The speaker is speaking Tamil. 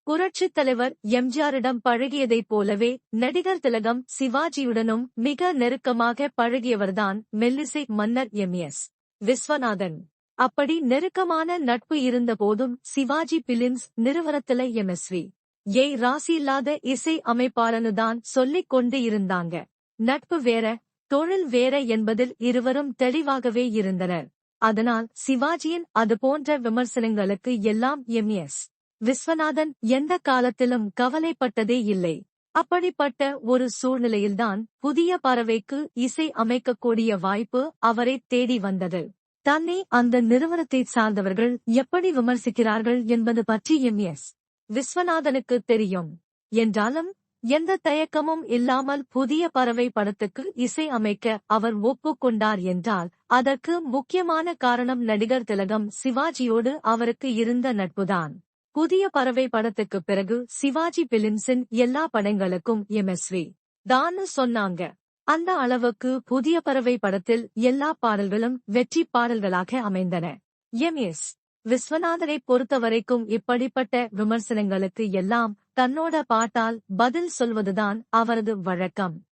புரட்சித் தலைவர் எம்ஜிஆரிடம் பழகியதைப் போலவே நடிகர் திலகம் சிவாஜியுடனும் மிக நெருக்கமாக பழகியவர்தான் மெல்லிசை மன்னர் எம்.எஸ். விஸ்வநாதன். அப்படி நெருக்கமான நட்பு இருந்தபோதும் சிவாஜி பிலிம்ஸ் நிறுவனத்துல எம்.எஸ்.வி. ராசி இல்லாத இசை அமைப்பாளனுதான் சொல்லிக் கொண்டு இருந்தாங்க. நட்பு வேற, தொழில் வேற என்பதில் இருவரும் தெளிவாகவே இருந்தனர். அதனால் சிவாஜியின் அதுபோன்ற விமர்சனங்களுக்கு எல்லாம் எம்.எஸ். விஸ்வநாதன் எந்த காலத்திலும் கவலைப்பட்டதே இல்லை. அப்படிப்பட்ட ஒரு சூழ்நிலையில்தான் புதிய பறவைக்கு இசை அமைக்கக்கூடிய வாய்ப்பு அவரை தேடி வந்தது. தன்னை அந்த நிறுவனத்தைச் சார்ந்தவர்கள் எப்படி விமர்சிக்கிறார்கள் என்பது பற்றி எம்.எஸ். விஸ்வநாதனுக்கு தெரியும். என்றாலும் எந்த தயக்கமும் இல்லாமல் புதிய பறவை படத்துக்கு இசை அமைக்க அவர் ஒப்புக்கொண்டார் என்றால் அதற்கு முக்கியமான காரணம் நடிகர் திலகம் சிவாஜியோடு அவருக்கு இருந்த நட்புதான். புதிய பறவை படத்துக்கு பிறகு சிவாஜி பிலிம்ஸின் எல்லா படங்களுக்கும் எம்.எஸ்.வி. தான் சொன்னாங்க. அந்த அளவுக்கு புதிய பறவை படத்தில் எல்லா பாடல்களும் வெற்றி பாடல்களாக அமைந்தன. எம்.எஸ். விஸ்வநாதனை பொறுத்தவரைக்கும் இப்படிப்பட்ட விமர்சனங்களுக்கு எல்லாம் தன்னோட பாட்டால் பதில் சொல்வதுதான் அவரது வழக்கம்.